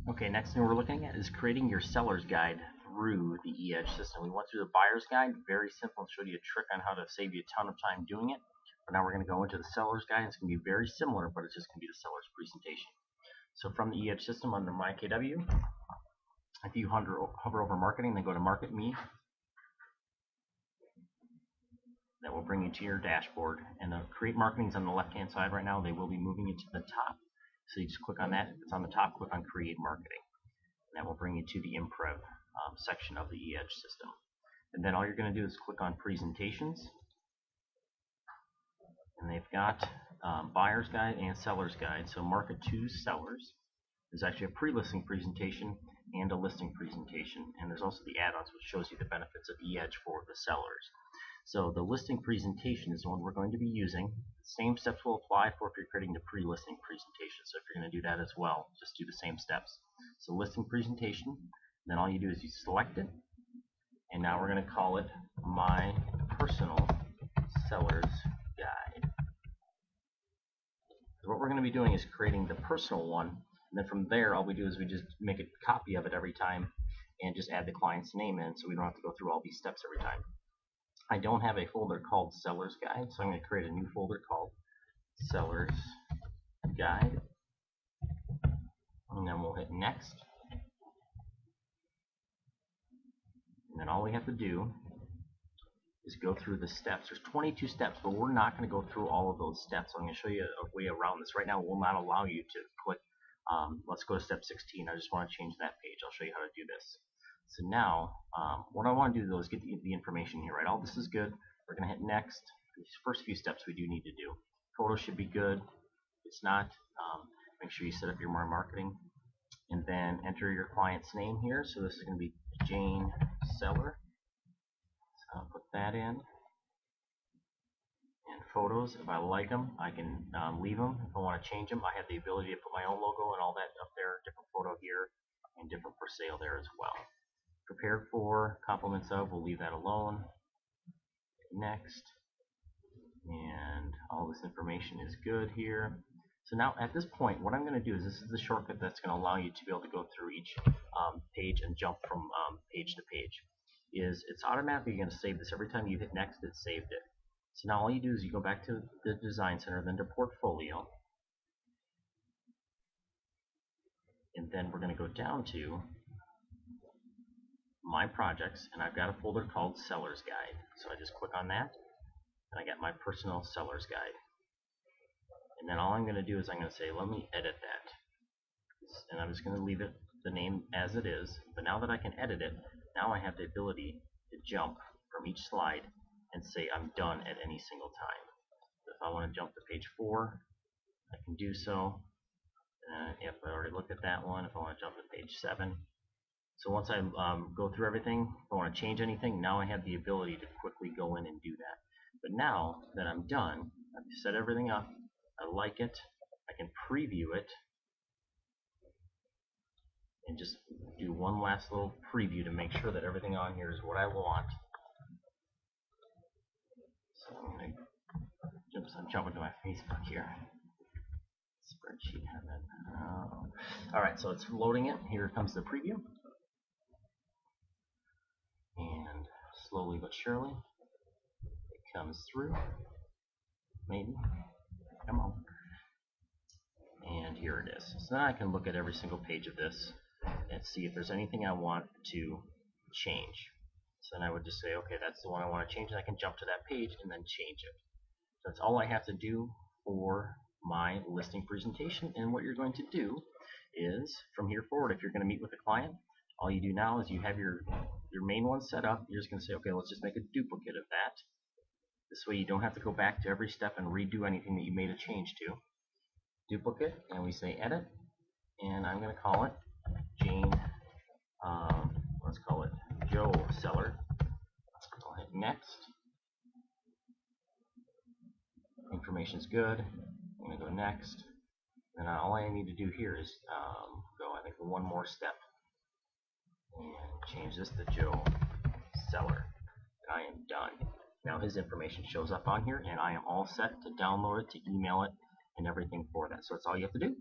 Okay, next thing we're looking at is creating your seller's guide through the eEdge system. We went through the buyer's guide, very simple, and showed you a trick on how to save you a ton of time doing it. But now we're going to go into the seller's guide. It's going to be very similar, but it's just going to be the seller's presentation. So from the eEdge system under My KW, if you hover over marketing, then go to Market Me, that will bring you to your dashboard. And the Create Marketing is on the left-hand side right now. They will be moving it to the top. So you just click on that. If it's on the top, click on Create Marketing. And that will bring you to the Imprev section of the eEdge system. And then all you're going to do is click on Presentations. And they've got Buyer's Guide and Seller's Guide. So Market to Sellers. There's actually a pre-listing presentation and a listing presentation. And there's also the add-ons, which shows you the benefits of eEdge for the sellers. So the listing presentation is the one we're going to be using. Same steps will apply for if you're creating the pre-listing presentation. So if you're going to do that as well, just do the same steps. So listing presentation, then all you do is you select it, and now we're going to call it My Personal Seller's Guide. So what we're going to be doing is creating the personal one, and then from there all we do is we just make a copy of it every time and just add the client's name in, so we don't have to go through all these steps every time. I don't have a folder called Seller's Guide, so I'm going to create a new folder called Seller's Guide. And then we'll hit Next. And then all we have to do is go through the steps. There's 22 steps, but we're not going to go through all of those steps. So I'm going to show you a way around this. Right now, it will not allow you to click. Let's go to step 16. I just want to change that page. I'll show you how to do this. So now, what I want to do though is get the information here, right? All this is good. We're going to hit Next. These first few steps we do need to do. Photo should be good. If it's not, make sure you set up your marketing. And then enter your client's name here. So this is going to be Jane Seller. So I'll put that in. And photos, if I like them, I can leave them. If I want to change them, I have the ability to put my own logo and all that up there. Different photo here and different for sale there as well. Prepared for, compliments of, we'll leave that alone. Next. And all this information is good here. So now at this point, what I'm going to do is this is the shortcut that's going to allow you to be able to go through each page and jump from page to page. It's automatically going to save this. Every time you hit Next, it saved it. So now all you do is you go back to the Design Center, then to Portfolio. And then we're going to go down to My Projects, and I've got a folder called Seller's Guide. So I just click on that, and I got my personal Seller's Guide. And then all I'm going to do is I'm going to say, let me edit that. And I'm just going to leave it the name as it is. But now that I can edit it, now I have the ability to jump from each slide and say I'm done at any single time. So if I want to jump to page 4, I can do so. If I already looked at that one, if I want to jump to page 7. So once I go through everything, if I want to change anything, now I have the ability to quickly go in and do that. But now that I'm done, I've set everything up, I like it, I can preview it, and just do one last little preview to make sure that everything on here is what I want. So I'm jumping to my Facebook here. Spreadsheet heaven. Oh. Alright, so it's loading it. Here comes the preview. And slowly but surely, it comes through. Maybe. Come on. And here it is. So now I can look at every single page of this and see if there's anything I want to change. So then I would just say, okay, that's the one I want to change, and I can jump to that page and then change it. So that's all I have to do for my listing presentation. And what you're going to do is, from here forward, if you're going to meet with a client, all you do now is you have your main one set up. You're just going to say, okay, let's just make a duplicate of that. This way you don't have to go back to every step and redo anything that you made a change to. Duplicate, and we say edit, and I'm going to call it Jane, let's call it Joe Seller. I'll hit next. Information's good. I'm going to go next. And all I need to do here is go, I think, one more step and change this to Joe Seller. And I am done. Now his information shows up on here, and I am all set to download it, to email it, and everything for that. So that's all you have to do.